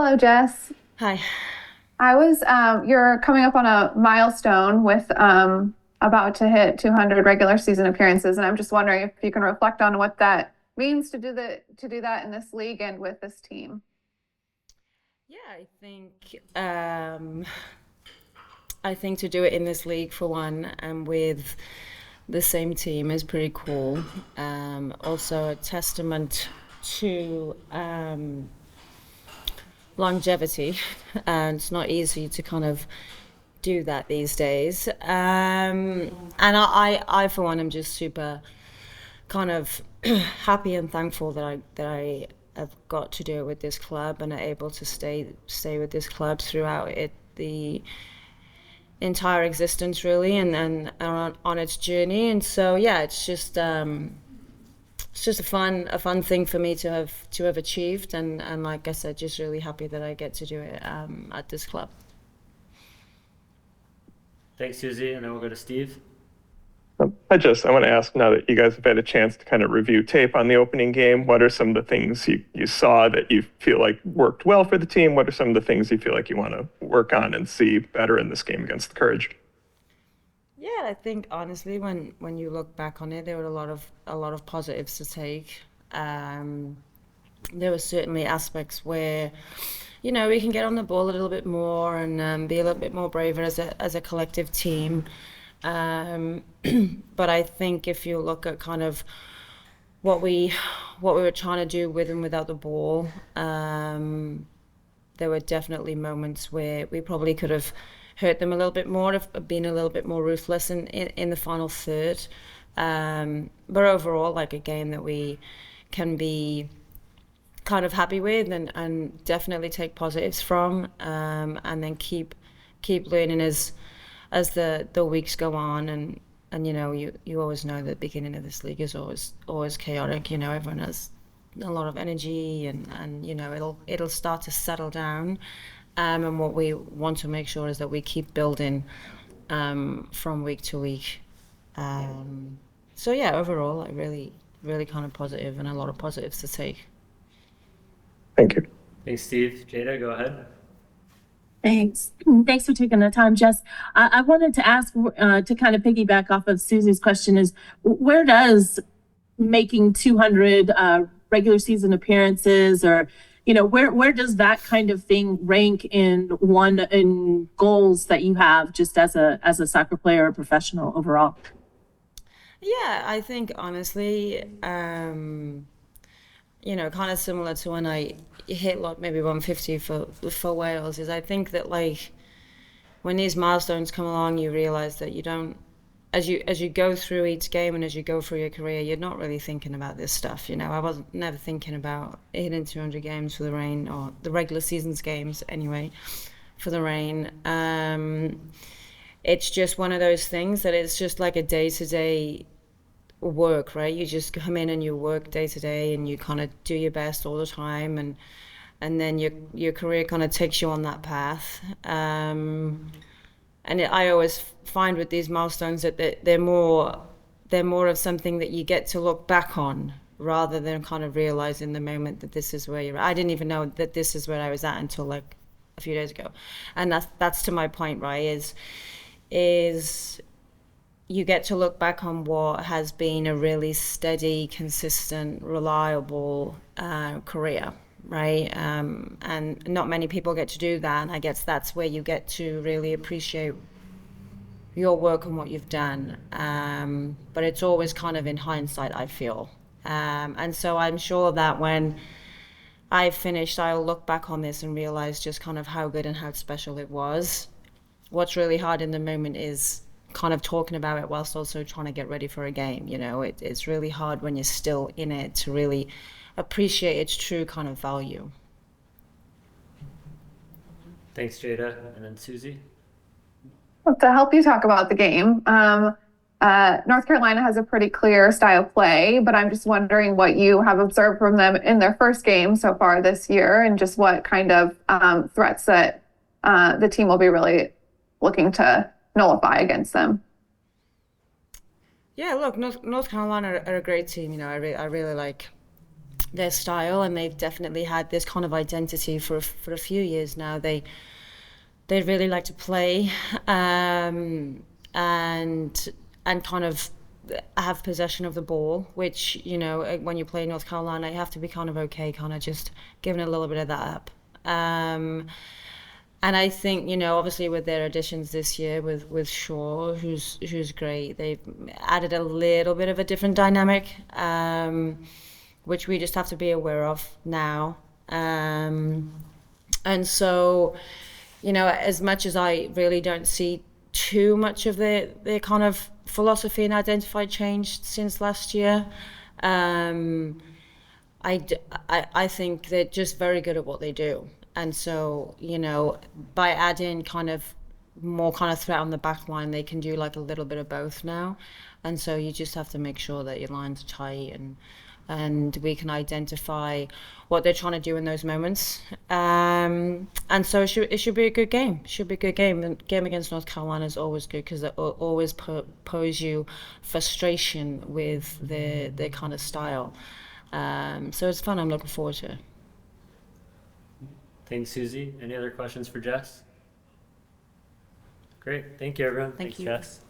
Hello, Jess. Hi. You're coming up on a milestone with about to hit 200 regular season appearances, and I'm just wondering if you can reflect on what that means to do that in this league and with this team. Yeah, I think to do it in this league for one and with the same team is pretty cool. Also a testament to longevity, and it's not easy to kind of do that these days. And I for one am just super kind of happy and thankful that I have got to do it with this club and are able to stay with this club throughout the entire existence really and on its journey. And so yeah, it's just a fun thing for me to have achieved, and like I said, just really happy that I get to do it at this club. Thanks, Susie. And then we'll go to Steve. I want to ask, now that you guys have had a chance to kind of review tape on the opening game, what are some of the things you saw that you feel like worked well for the team? What are some of the things you feel like you want to work on and see better in this game against the Courage? Yeah, I think honestly, when you look back on it, there were a lot of positives to take. Um, there were certainly aspects where, we can get on the ball a little bit more and be a little bit more braver as a collective team. Um, but I think if you look at kind of what we what we were trying to do with and without the ball, there were definitely moments where we probably could have hurt them a little bit more, have been a little bit more ruthless in the final third. But overall, like a game that we can be kind of happy with and definitely take positives from, and then keep learning as the weeks go on. And you always know that the beginning of this league is always chaotic. Everyone has a lot of energy, and it'll start to settle down. And what we want to make sure is that we keep building from week to week. So yeah, overall, I really kind of positive and a lot of positives to take. Thank you. Thanks, Steve. Jada, go ahead. Thanks. Thanks for taking the time, Jess. I wanted to ask to kind of piggyback off of Susie's question is where does making 200 regular season appearances or where does that kind of thing rank in goals that you have just as a soccer player or professional overall? Yeah, I think honestly, kind of similar to when I hit like maybe 150 for Wales, is I think that like when these milestones come along, you realize that you don't, as you go through each game and as you go through your career, you're not really thinking about this stuff. I wasn't never thinking about hitting 200 games for the Rain, or the regular season's games anyway, for the Rain. It's just one of those things that it's just like a day-to-day work, right? You just come in and you work day to day and you kind of do your best all the time, and then your career kind of takes you on that path. I always find with these milestones that they're more of something that you get to look back on rather than kind of realize in the moment that this is where you're at. I didn't even know that this is where I was at until like a few days ago, and that's to my point, right? Is you get to look back on what has been a really steady, consistent, reliable career, right? And not many people get to do that. And I guess that's where you get to really appreciate your work and what you've done. But it's always kind of in hindsight, I feel. And so I'm sure that when I finished, I'll look back on this and realize just kind of how good and how special it was. What's really hard in the moment is kind of talking about it whilst also trying to get ready for a game. It's really hard when you're still in it to really appreciate its true kind of value. Thanks, Jada. And then Susie. Well, to help you talk about the game, North Carolina has a pretty clear style of play, but I'm just wondering what you have observed from them in their first game so far this year, and just what kind of threats that the team will be really looking to nullify against them. Yeah, look, North Carolina are a great team. I really like their style, and they've definitely had this kind of identity for a few years now. They really like to play, and kind of have possession of the ball, which, you know, when you play North Carolina, you have to be kind of okay, kind of just giving a little bit of that up. And I think, you know, obviously with their additions this year, with Shaw, who's great, they've added a little bit of a different dynamic, which we just have to be aware of now. And so, you know, as much as I really don't see too much of their kind of philosophy and identified change since last year, I think they're just very good at what they do. And so, you know, by adding kind of more kind of threat on the back line, they can do like a little bit of both now. And so you just have to make sure that your lines are tight and we can identify what they're trying to do in those moments. And so it should be a good game. It should be a good game. The game against North Carolina is always good because it always pose you frustration with their kind of style. So it's fun. I'm looking forward to it. Thanks, Susie. Any other questions for Jess? Great. Thank you, everyone. Thank Thanks, you. Jess.